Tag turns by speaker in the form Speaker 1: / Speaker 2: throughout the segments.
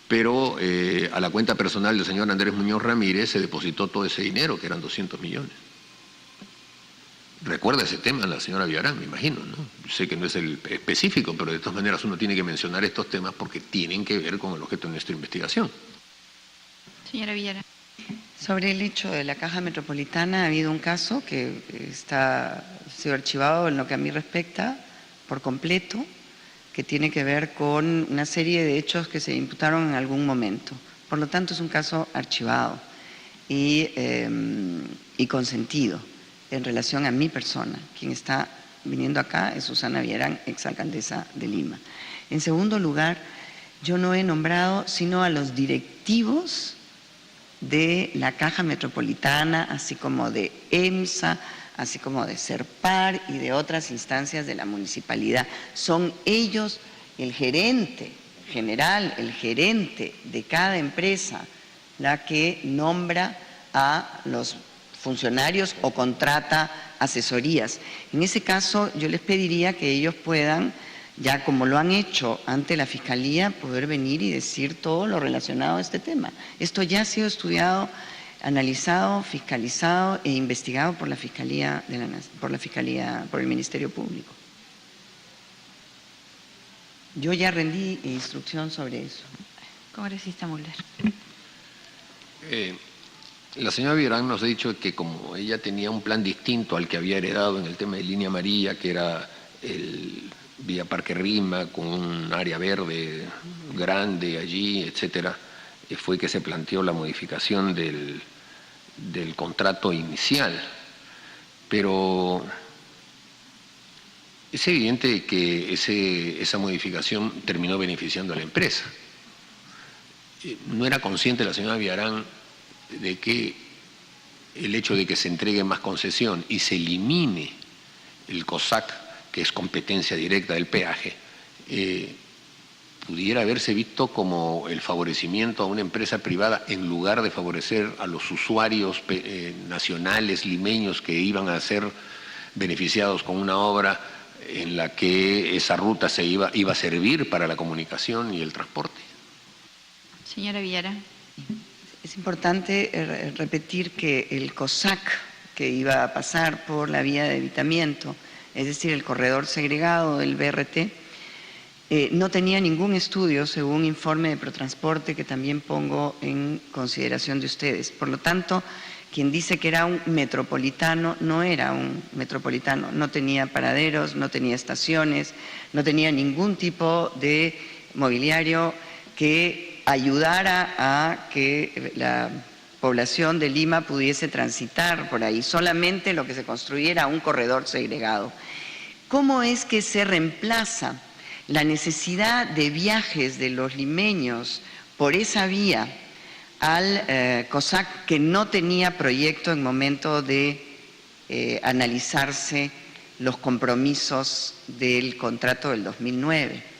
Speaker 1: pero a la cuenta personal del señor Andrés Muñoz Ramírez se depositó todo ese dinero, que eran 200 millones. Recuerda ese tema la señora Villarán, me imagino, ¿no? Sé que no es el específico, pero de todas maneras uno tiene que mencionar estos temas porque tienen que ver con el objeto de nuestra investigación.
Speaker 2: Señora Villarán.
Speaker 3: Sobre el hecho de la Caja Metropolitana, ha habido un caso que ha sido archivado en lo que a mí respecta por completo, que tiene que ver con una serie de hechos que se imputaron en algún momento. Por lo tanto, es un caso archivado y consentido en relación a mi persona. Quien está viniendo acá es Susana Villarán, exalcaldesa de Lima. En segundo lugar, yo no he nombrado sino a los directivos de la Caja Metropolitana, así como de EMSA, así como de CERPAR y de otras instancias de la municipalidad. Son ellos, el gerente general, el gerente de cada empresa, la que nombra a los funcionarios o contrata asesorías. En ese caso, yo les pediría que ellos puedan, ya como lo han hecho ante la Fiscalía, poder venir y decir todo lo relacionado a este tema. Esto ya ha sido estudiado, analizado, fiscalizado e investigado por la Fiscalía, por el Ministerio Público. Yo ya rendí instrucción sobre eso.
Speaker 2: Congresista Müller.
Speaker 1: La señora Villarán nos ha dicho que como ella tenía un plan distinto al que había heredado en el tema de Línea Amarilla, que era el vía Parque Rima, con un área verde grande allí, etcétera, fue que se planteó la modificación del contrato inicial. Pero es evidente que esa modificación terminó beneficiando a la empresa. No era consciente la señora Villarán de que el hecho de que se entregue más concesión y se elimine el COSAC, que es competencia directa del peaje, pudiera haberse visto como el favorecimiento a una empresa privada en lugar de favorecer a los usuarios nacionales, limeños, que iban a ser beneficiados con una obra en la que esa ruta iba a servir para la comunicación y el transporte.
Speaker 2: Señora Villarán.
Speaker 3: Es importante repetir que el COSAC, que iba a pasar por la vía de evitamiento, es decir, el corredor segregado del BRT, no tenía ningún estudio según informe de Protransporte que también pongo en consideración de ustedes. Por lo tanto, quien dice que era un metropolitano, no era un metropolitano, no tenía paraderos, no tenía estaciones, no tenía ningún tipo de mobiliario que ayudara a que la población de Lima pudiese transitar por ahí. Solamente lo que se construyera un corredor segregado. ¿Cómo es que se reemplaza la necesidad de viajes de los limeños por esa vía al COSAC, que no tenía proyecto en momento de analizarse los compromisos del contrato del 2009?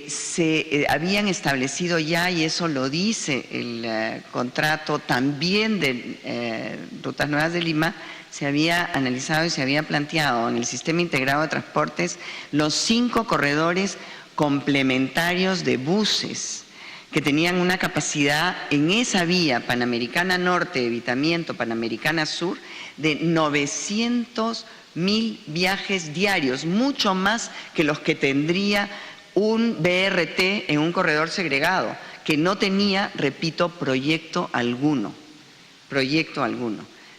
Speaker 3: Se habían establecido ya, y eso lo dice el contrato también de Rutas Nuevas de Lima, se había analizado y se había planteado en el Sistema Integrado de Transportes los 5 corredores complementarios de buses que tenían una capacidad en esa vía Panamericana Norte, Evitamiento, Panamericana Sur, de 900.000 viajes diarios, mucho más que los que tendría un BRT en un corredor segregado, que no tenía, repito, proyecto alguno.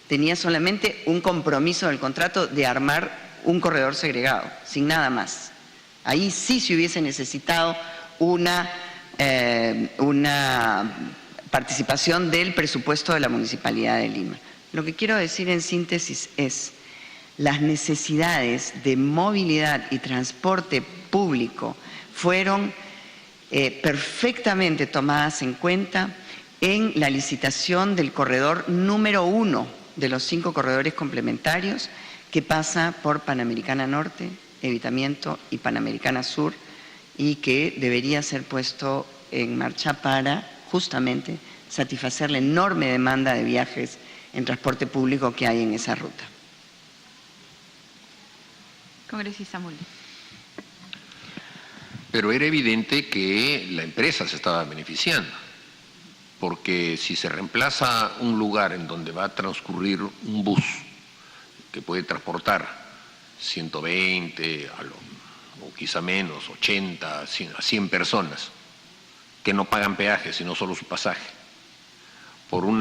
Speaker 3: Tenía solamente un compromiso del contrato de armar un corredor segregado, sin nada más. Ahí sí se hubiese necesitado una participación del presupuesto de la Municipalidad de Lima. Lo que quiero decir en síntesis es: las necesidades de movilidad y transporte público fueron perfectamente tomadas en cuenta en la licitación del corredor número 1 de los 5 corredores complementarios, que pasa por Panamericana Norte, Evitamiento y Panamericana Sur, y que debería ser puesto en marcha para justamente satisfacer la enorme demanda de viajes en transporte público que hay en esa ruta.
Speaker 2: Congresista Müller.
Speaker 1: Pero era evidente que la empresa se estaba beneficiando, porque si se reemplaza un lugar en donde va a transcurrir un bus que puede transportar 120 o quizá menos, 80, a 100 personas que no pagan peaje, sino solo su pasaje, por un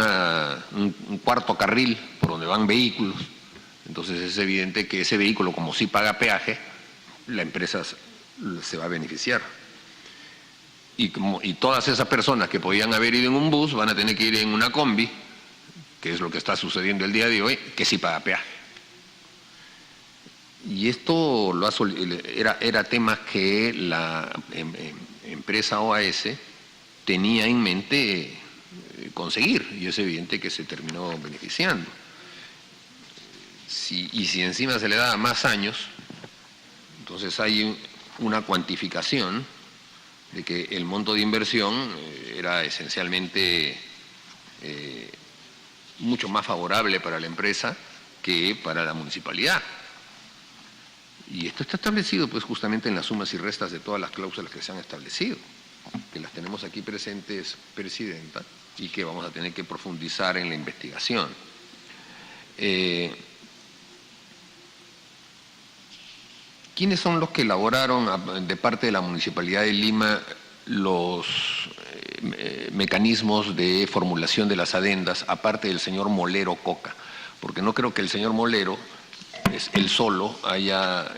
Speaker 1: cuarto carril por donde van vehículos, entonces es evidente que ese vehículo, como sí paga peaje, la empresa se va a beneficiar. Y todas esas personas que podían haber ido en un bus van a tener que ir en una combi, que es lo que está sucediendo el día de hoy, que sí paga peaje. Y esto era temas que la empresa OAS tenía en mente conseguir, y es evidente que se terminó beneficiando. Y si encima se le daba más años, entonces hay una cuantificación de que el monto de inversión era esencialmente mucho más favorable para la empresa que para la municipalidad. Y esto está establecido pues justamente en las sumas y restas de todas las cláusulas que se han establecido, que las tenemos aquí presentes, Presidenta, y que vamos a tener que profundizar en la investigación. ¿Quiénes son los que elaboraron de parte de la Municipalidad de Lima los mecanismos de formulación de las adendas, aparte del señor Molero Coca? Porque no creo que el señor Molero, él solo, haya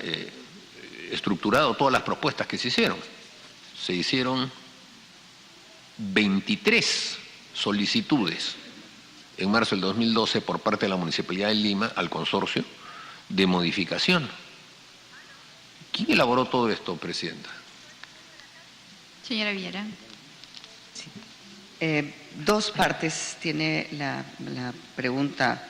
Speaker 1: estructurado todas las propuestas que se hicieron. Se hicieron 23 solicitudes en marzo del 2012 por parte de la Municipalidad de Lima al consorcio de modificación. ¿Quién elaboró todo esto, Presidenta?
Speaker 2: Señora Viera.
Speaker 3: Sí. Dos partes tiene la pregunta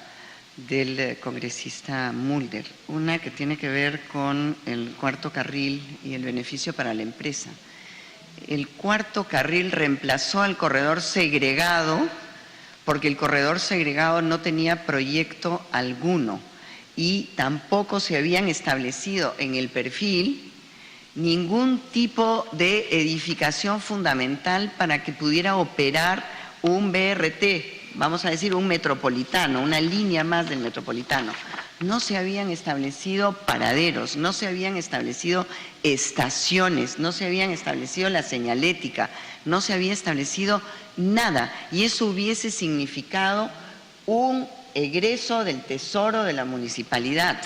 Speaker 3: del congresista Mulder. Una que tiene que ver con el cuarto carril y el beneficio para la empresa. El cuarto carril reemplazó al corredor segregado porque el corredor segregado no tenía proyecto alguno y tampoco se habían establecido en el perfil ningún tipo de edificación fundamental para que pudiera operar un BRT, vamos a decir un metropolitano, una línea más del metropolitano. No se habían establecido paraderos, no se habían establecido estaciones, no se habían establecido la señalética, no se había establecido nada. Y eso hubiese significado un egreso del tesoro de la municipalidad.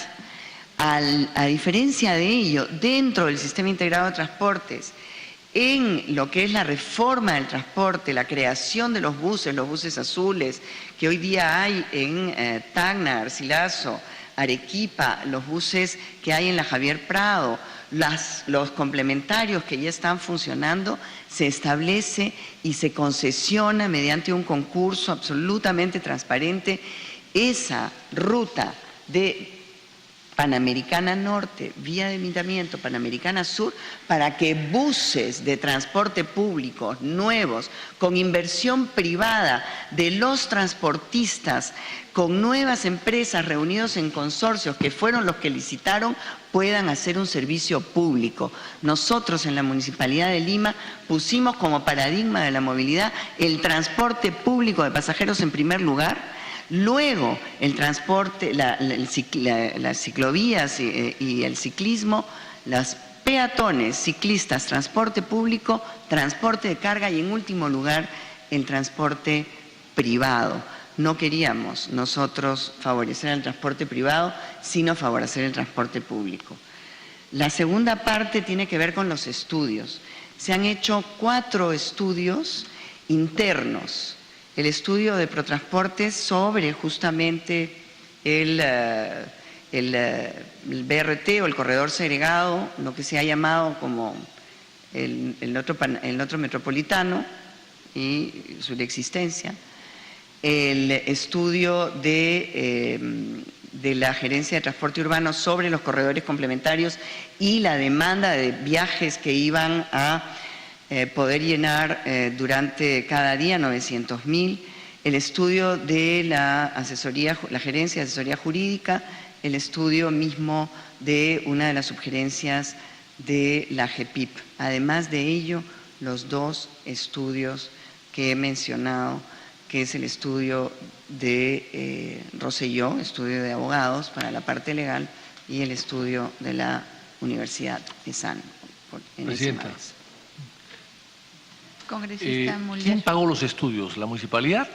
Speaker 3: A diferencia de ello, dentro del Sistema Integrado de Transportes, en lo que es la reforma del transporte, la creación de los buses azules que hoy día hay en Tacna, Garcilaso, Arequipa, los buses que hay en la Javier Prado, los complementarios que ya están funcionando, se establece y se concesiona mediante un concurso absolutamente transparente esa ruta de Panamericana Norte, vía de Ayuntamiento, Panamericana Sur, para que buses de transporte público nuevos, con inversión privada de los transportistas, con nuevas empresas reunidos en consorcios que fueron los que licitaron, puedan hacer un servicio público. Nosotros en la Municipalidad de Lima pusimos como paradigma de la movilidad el transporte público de pasajeros en primer lugar. Luego, el transporte, las ciclovías y el ciclismo, los peatones, ciclistas, transporte público, transporte de carga y, en último lugar, el transporte privado. No queríamos nosotros favorecer el transporte privado, sino favorecer el transporte público. La segunda parte tiene que ver con los estudios. Se han hecho 4 estudios internos. El estudio de Protransportes sobre justamente el BRT o el corredor segregado, lo que se ha llamado como el otro metropolitano y su existencia. El estudio de la Gerencia de Transporte Urbano sobre los corredores complementarios y la demanda de viajes que iban a poder llenar durante cada día 900.000, el estudio de la Gerencia de Asesoría Jurídica, el estudio mismo de una de las subgerencias de la GEPIP. Además de ello, los dos estudios que he mencionado, que es el estudio de Rosselló, estudio de abogados para la parte legal, y el estudio de la Universidad de San.
Speaker 4: Presidenta,
Speaker 2: Congresista Mulder.
Speaker 4: ¿quién pagó los estudios? ¿La municipalidad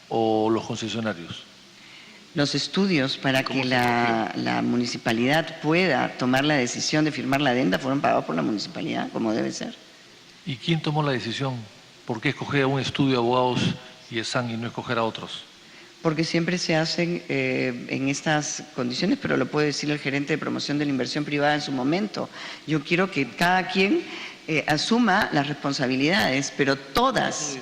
Speaker 4: o los concesionarios?
Speaker 3: Los estudios para que la municipalidad pueda tomar la decisión de firmar la adenda fueron pagados por la municipalidad, como debe ser.
Speaker 4: ¿Y quién tomó la decisión? ¿Por qué escoger a un estudio de abogados y ESAN y no escoger a otros?
Speaker 3: Porque siempre se hacen en estas condiciones, pero lo puede decir el gerente de promoción de la inversión privada en su momento. Yo quiero que cada quien asuma las responsabilidades, pero todas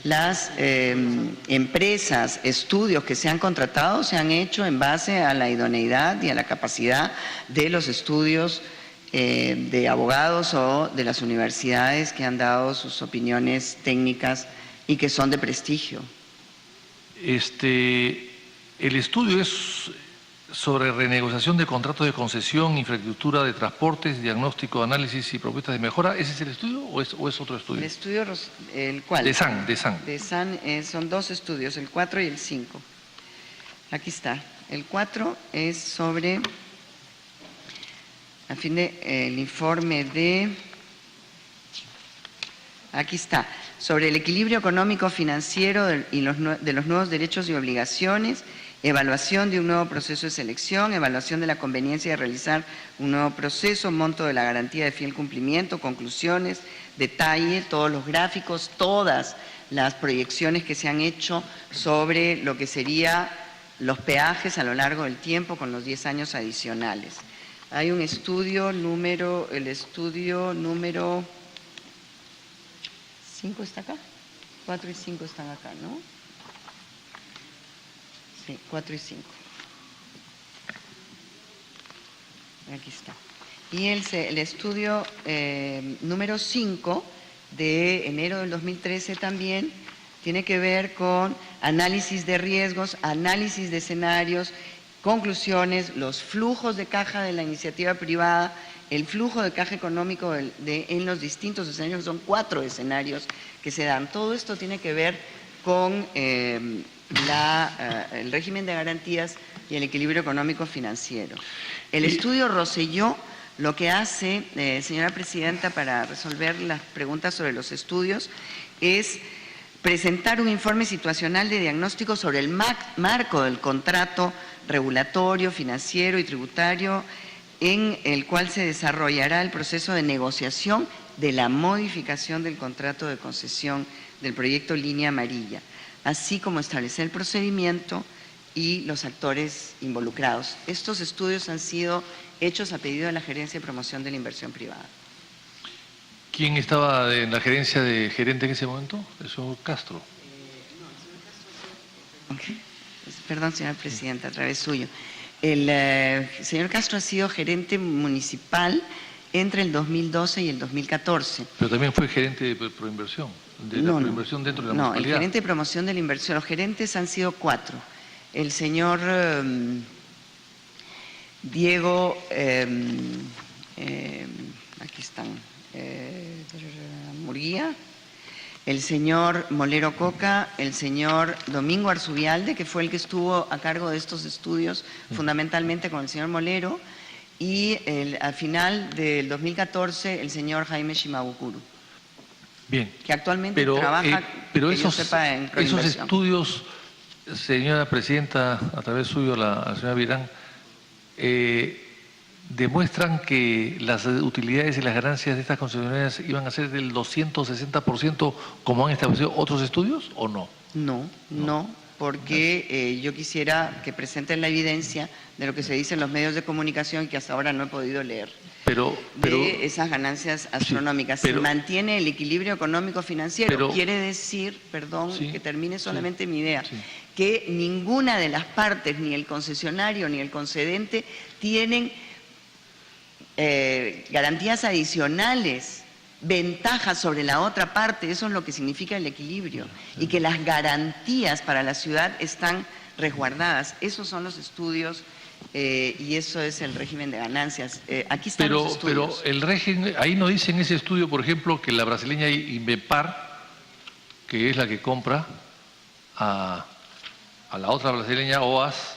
Speaker 3: las empresas, estudios que se han contratado se han hecho en base a la idoneidad y a la capacidad de los estudios de abogados o de las universidades que han dado sus opiniones técnicas y que son de prestigio.
Speaker 4: El estudio es sobre renegociación de contratos de concesión, infraestructura de transportes, diagnóstico, análisis y propuestas de mejora. ¿Ese es el estudio o es otro estudio?
Speaker 3: El estudio, ¿el cuál?
Speaker 4: De SAN.
Speaker 3: De SAN son dos estudios, el 4 y el 5. Aquí está. El 4 es sobre, a fin de, el informe de, aquí está, sobre el equilibrio económico financiero de los nuevos derechos y obligaciones, evaluación de un nuevo proceso de selección, evaluación de la conveniencia de realizar un nuevo proceso, monto de la garantía de fiel cumplimiento, conclusiones, detalle, todos los gráficos, todas las proyecciones que se han hecho sobre lo que sería los peajes a lo largo del tiempo con los 10 años adicionales. Hay un estudio número, el estudio número 5 está acá, 4 y 5 están acá, ¿no? Sí, 4 y 5. Aquí está. Y el estudio número 5 de enero del 2013 también tiene que ver con análisis de riesgos, análisis de escenarios, conclusiones, los flujos de caja de la iniciativa privada, el flujo de caja económico en los distintos escenarios, son 4 escenarios que se dan. Todo esto tiene que ver con el régimen de garantías y el equilibrio económico financiero. El estudio Rosselló lo que hace, señora Presidenta, para resolver las preguntas sobre los estudios, es presentar un informe situacional de diagnóstico sobre el marco del contrato regulatorio, financiero y tributario en el cual se desarrollará el proceso de negociación de la modificación del contrato de concesión del proyecto Línea Amarilla, así como establecer el procedimiento y los actores involucrados. Estos estudios han sido hechos a pedido de la Gerencia de Promoción de la Inversión Privada.
Speaker 4: ¿Quién estaba en la gerencia de gerente en ese momento? El señor Castro.
Speaker 3: Perdón, señora Presidenta, a través suyo. El señor Castro ha sido gerente municipal entre el 2012 y el 2014.
Speaker 4: Pero también fue gerente de proinversión, proinversión dentro de la municipalidad.
Speaker 3: No, el gerente de promoción de la inversión. Los gerentes han sido 4. El señor Diego, aquí están, Murguía, el señor Molero Coca, el señor Domingo Arzubialde, que fue el que estuvo a cargo de estos estudios, fundamentalmente con el señor Molero, y al final del 2014 el señor Jaime Shimabukuro.
Speaker 4: Bien.
Speaker 3: Que actualmente trabaja,
Speaker 4: pero
Speaker 3: que
Speaker 4: esos,
Speaker 3: yo sepa, en proinversión.
Speaker 4: esos estudios, señora Presidenta, a través suyo, la señora Virán, demuestran que las utilidades y las ganancias de estas concesionarias iban a ser del 260% como han establecido otros estudios, ¿o no?
Speaker 3: No, porque yo quisiera que presenten la evidencia de lo que se dice en los medios de comunicación que hasta ahora no he podido leer. De esas ganancias astronómicas. Se mantiene el equilibrio económico financiero. Quiere decir, perdón, que termine solamente mi idea, que ninguna de las partes, ni el concesionario ni el concedente, tienen garantías adicionales, ventajas sobre la otra parte. Eso es lo que significa el equilibrio, y que las garantías para la ciudad están resguardadas. Esos son los estudios y eso es el régimen de ganancias. Aquí están los estudios.
Speaker 4: Pero el régimen, ahí no dice en ese estudio, por ejemplo, que la brasileña Inbepar, que es la que compra a la otra brasileña OAS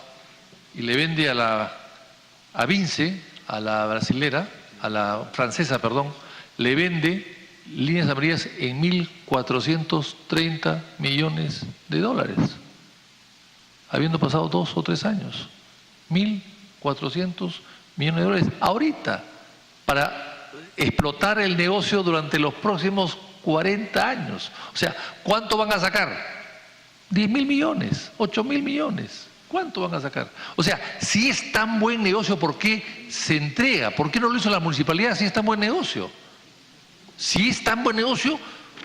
Speaker 4: y le vende a Vince, a la brasilera, a la francesa, perdón, le vende líneas amarillas en 1.430 millones de dólares, habiendo pasado 2 o 3 años. 1.400 millones de dólares ahorita para explotar el negocio durante los próximos 40 años. O sea, ¿cuánto van a sacar? 10.000 millones, 8.000 millones. ¿Cuánto van a sacar? O sea, si es tan buen negocio, ¿por qué se entrega? ¿Por qué no lo hizo la municipalidad si es tan buen negocio? Si es tan buen negocio,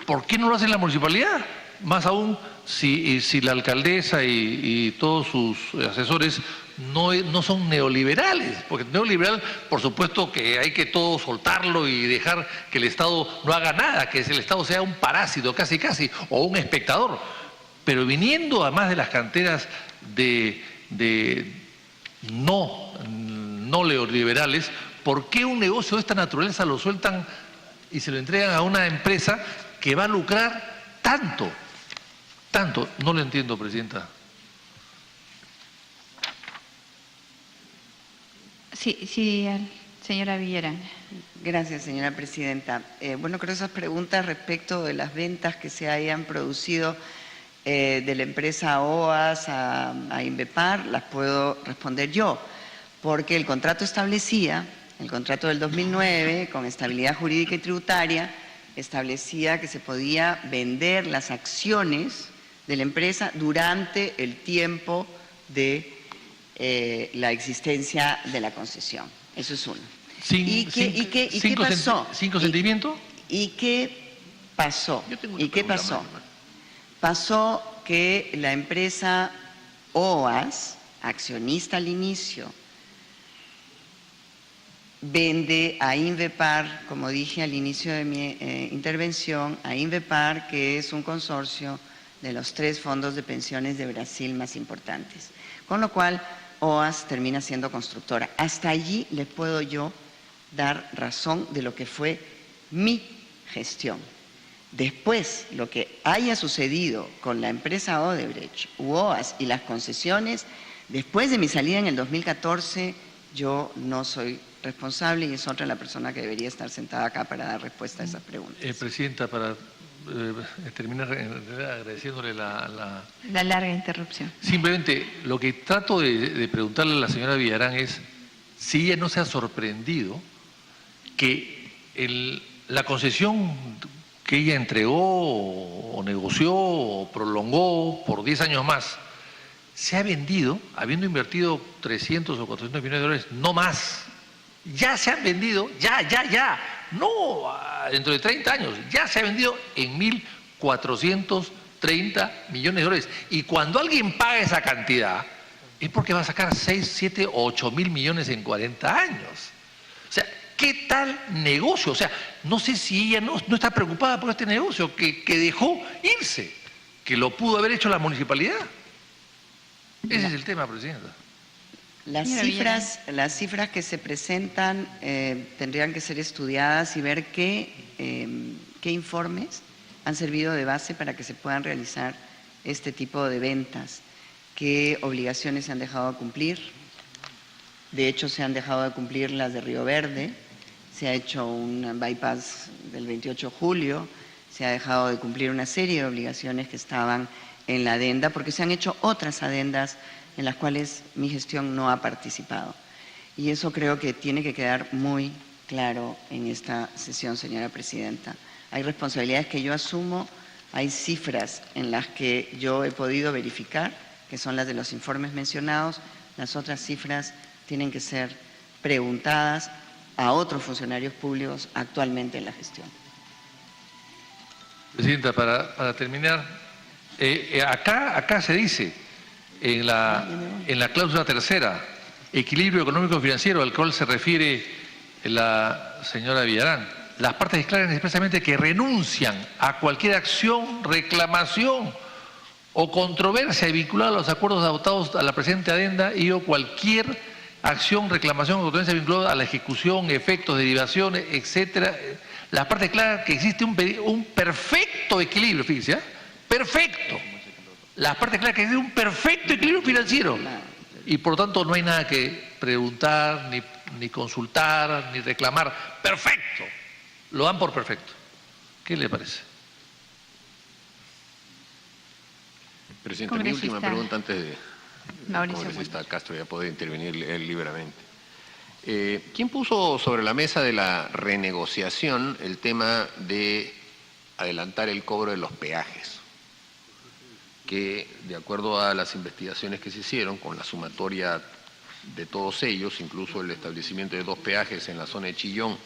Speaker 4: ¿por qué no lo hace la municipalidad? Más aún si la alcaldesa y todos sus asesores no son neoliberales, porque neoliberal, por supuesto que hay que todo soltarlo y dejar que el Estado no haga nada, que el Estado sea un parásito casi, o un espectador. Pero viniendo además de las canteras de no neoliberales, ¿por qué un negocio de esta naturaleza lo sueltan y se lo entregan a una empresa que va a lucrar tanto? No lo entiendo, Presidenta.
Speaker 2: Sí, señora Villarán.
Speaker 3: Gracias, señora Presidenta. Bueno, creo que esas preguntas respecto de las ventas que se hayan producido de la empresa OAS a Inbepar las puedo responder yo, porque el contrato establecía, el contrato del 2009, con estabilidad jurídica y tributaria, establecía que se podía vender las acciones de la empresa durante el tiempo de la existencia de la concesión. Eso es uno. ¿Y qué pasó?
Speaker 4: ¿Sin consentimiento?
Speaker 3: ¿Y qué pasó? ¿Y qué pasó? Pasó que la empresa OAS, accionista al inicio, vende a Inbepar, como dije al inicio de mi intervención, a Inbepar, que es un consorcio de los 3 fondos de pensiones de Brasil más importantes. Con lo cual, OAS termina siendo constructora. Hasta allí le puedo yo dar razón de lo que fue mi gestión. Después, lo que haya sucedido con la empresa Odebrecht, OAS y las concesiones, después de mi salida en el 2014, yo no soy responsable y es otra la persona que debería estar sentada acá para dar respuesta a esas preguntas.
Speaker 4: Presidenta, para terminar agradeciéndole la
Speaker 2: larga interrupción.
Speaker 4: Simplemente lo que trato de preguntarle a la señora Villarán es si ella no se ha sorprendido que la concesión que ella entregó o negoció o prolongó por 10 años más se ha vendido, habiendo invertido 300 o 400 millones de dólares, no más. Ya se han vendido, ya, no dentro de 30 años, ya se ha vendido en 1.430 millones de dólares. Y cuando alguien paga esa cantidad, es porque va a sacar 6, 7 o 8 mil millones en 40 años. O sea, ¿qué tal negocio? O sea, no sé si ella no está preocupada por este negocio que dejó irse, que lo pudo haber hecho la municipalidad. Ese es el tema, Presidenta.
Speaker 3: Las cifras que se presentan tendrían que ser estudiadas y ver qué informes han servido de base para que se puedan realizar este tipo de ventas, qué obligaciones se han dejado de cumplir. De hecho, se han dejado de cumplir las de Río Verde, se ha hecho un bypass del 28 de julio, se ha dejado de cumplir una serie de obligaciones que estaban en la adenda, porque se han hecho otras adendas en las cuales mi gestión no ha participado. Y eso creo que tiene que quedar muy claro en esta sesión, señora Presidenta. Hay responsabilidades que yo asumo, hay cifras en las que yo he podido verificar, que son las de los informes mencionados, las otras cifras tienen que ser preguntadas a otros funcionarios públicos actualmente en la gestión.
Speaker 4: Presidenta, para terminar, acá se dice, en la cláusula tercera, equilibrio económico-financiero al cual se refiere la señora Villarán, las partes declaran expresamente que renuncian a cualquier acción, reclamación o controversia vinculada a los acuerdos adoptados a la presente adenda y o cualquier acción, reclamación, controversia vinculada a la ejecución, efectos, derivaciones, etcétera. La parte clara que existe un perfecto equilibrio, fíjense, perfecto. La parte clara que existe un perfecto equilibrio financiero y por lo tanto no hay nada que preguntar, ni consultar, ni reclamar. Perfecto. Lo dan por perfecto. ¿Qué le parece?
Speaker 1: Presidente, mi última pregunta antes de
Speaker 2: Mauricio
Speaker 1: congresista Castro ya poder intervenir él libremente. ¿Quién puso sobre la mesa de la renegociación el tema de adelantar el cobro de los peajes? Que de acuerdo a las investigaciones que se hicieron, con la sumatoria de todos ellos, incluso el establecimiento de 2 peajes en la zona de Chillón,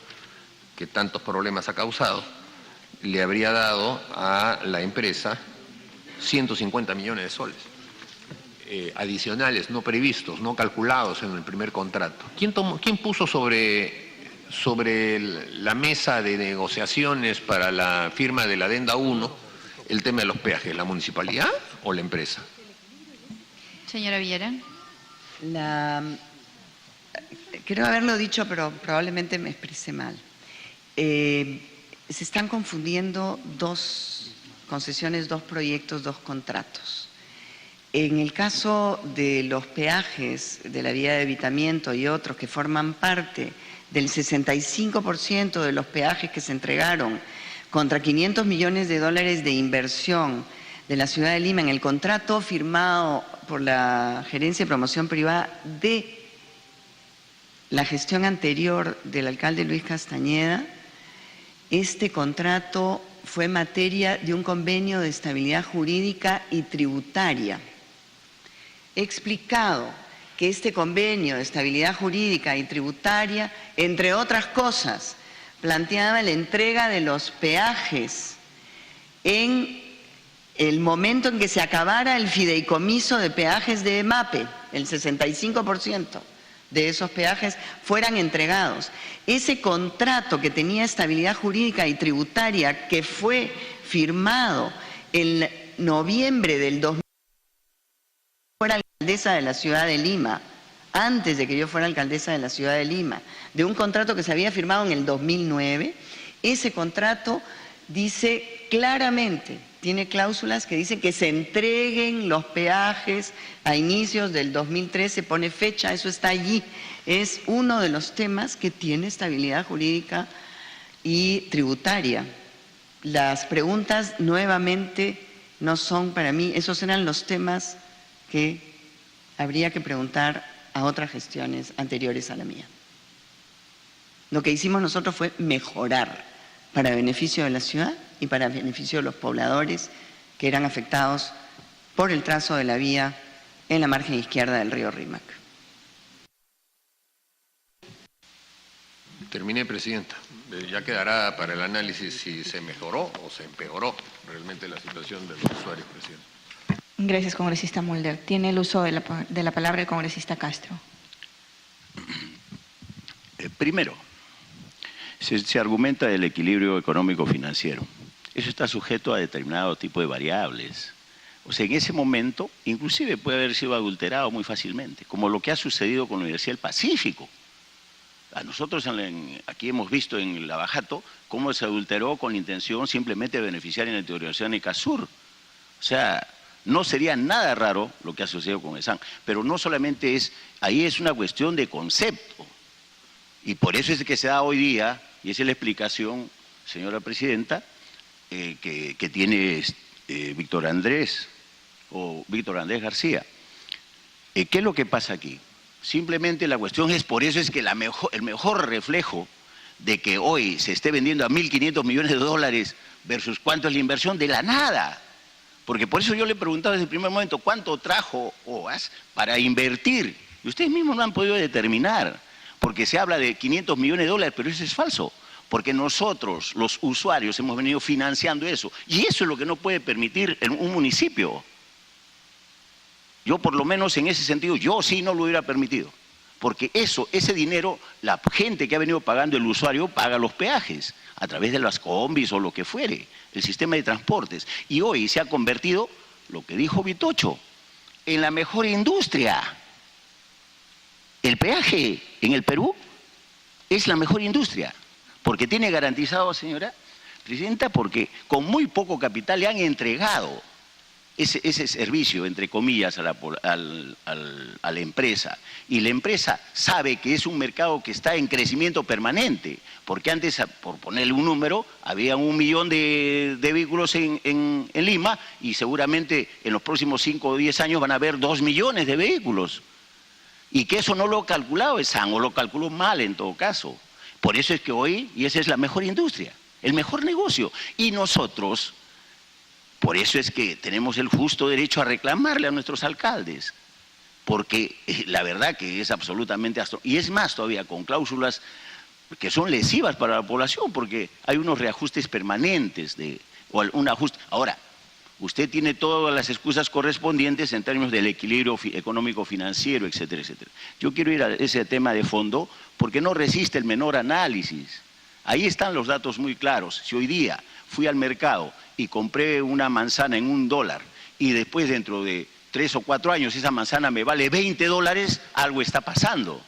Speaker 1: que tantos problemas ha causado, le habría dado a la empresa 150 millones de soles. Adicionales, no previstos, no calculados en el primer contrato. ¿Quién puso sobre la mesa de negociaciones para la firma de la adenda 1 el tema de los peajes? ¿La municipalidad o la empresa?
Speaker 2: Señora Villarán.
Speaker 3: Creo haberlo dicho, pero probablemente me expresé mal. Se están confundiendo 2 concesiones, 2 proyectos, 2 contratos. En el caso de los peajes de la vía de evitamiento y otros que forman parte del 65% de los peajes que se entregaron contra 500 millones de dólares de inversión de la ciudad de Lima en el contrato firmado por la Gerencia de Promoción Privada de la gestión anterior del alcalde Luis Castañeda, este contrato fue materia de un convenio de estabilidad jurídica y tributaria. He explicado que este convenio de estabilidad jurídica y tributaria, entre otras cosas, planteaba la entrega de los peajes en el momento en que se acabara el fideicomiso de peajes de EMAPE, el 65% de esos peajes fueran entregados. Ese contrato que tenía estabilidad jurídica y tributaria, que fue firmado en noviembre del 2000, fuera alcaldesa de la ciudad de Lima, antes de que yo fuera alcaldesa de la ciudad de Lima, de un contrato que se había firmado en el 2009, ese contrato dice claramente, tiene cláusulas que dicen que se entreguen los peajes a inicios del 2013, pone fecha, eso está allí. Es uno de los temas que tiene estabilidad jurídica y tributaria. Las preguntas nuevamente no son para mí, esos eran los temas que habría que preguntar a otras gestiones anteriores a la mía. Lo que hicimos nosotros fue mejorar para beneficio de la ciudad y para beneficio de los pobladores que eran afectados por el trazo de la vía en la margen izquierda del río Rímac.
Speaker 1: Terminé, Presidenta. Ya quedará para el análisis si se mejoró o se empeoró realmente la situación de los usuarios, Presidente.
Speaker 2: Gracias, congresista Mulder. Tiene el uso de la palabra el congresista Castro.
Speaker 5: Primero, se argumenta el equilibrio económico-financiero. Eso está sujeto a determinado tipo de variables. O sea, en ese momento, inclusive puede haber sido adulterado muy fácilmente, como lo que ha sucedido con la Universidad del Pacífico. A nosotros aquí hemos visto en Lavajato cómo se adulteró con la intención simplemente de beneficiar en la integración de Icasur. O sea, no sería nada raro lo que ha sucedido con ESAN, pero no solamente ahí es una cuestión de concepto. Y por eso es que se da hoy día, y esa es la explicación, señora Presidenta, que tiene Víctor Andrés García. ¿Qué es lo que pasa aquí? Simplemente la cuestión es, por eso es que el mejor reflejo de que hoy se esté vendiendo a 1.500 millones de dólares versus cuánto es la inversión, de la nada. Porque por eso yo le he preguntado desde el primer momento cuánto trajo OAS para invertir. Y ustedes mismos no han podido determinar, porque se habla de 500 millones de dólares, pero eso es falso. Porque nosotros, los usuarios, hemos venido financiando eso. Y eso es lo que no puede permitir en un municipio. Yo por lo menos en ese sentido, yo sí no lo hubiera permitido. Porque ese dinero, la gente que ha venido pagando, el usuario paga los peajes a través de las combis o lo que fuere, el sistema de transportes. Y hoy se ha convertido, lo que dijo Vitocho, en la mejor industria. El peaje en el Perú es la mejor industria, porque tiene garantizado, señora Presidenta, porque con muy poco capital le han entregado ese servicio, entre comillas, a la empresa. Y la empresa sabe que es un mercado que está en crecimiento permanente, porque antes, por ponerle un número, había 1 millón de vehículos en Lima y seguramente en los próximos 5 o 10 años van a haber 2 millones de vehículos. Y que eso no lo ha calculado ESAN, o lo calculó mal en todo caso. Por eso es que hoy, y esa es la mejor industria, el mejor negocio. Y nosotros, por eso es que tenemos el justo derecho a reclamarle a nuestros alcaldes, porque la verdad que es absolutamente y es más todavía con cláusulas que son lesivas para la población, porque hay unos reajustes permanentes o un ajuste. Ahora, usted tiene todas las excusas correspondientes en términos del equilibrio económico financiero, etcétera, etcétera. Yo quiero ir a ese tema de fondo porque no resiste el menor análisis. Ahí están los datos muy claros. Si hoy día fui al mercado y compré una manzana en $1 y después dentro de 3 o 4 años esa manzana me vale $20, algo está pasando.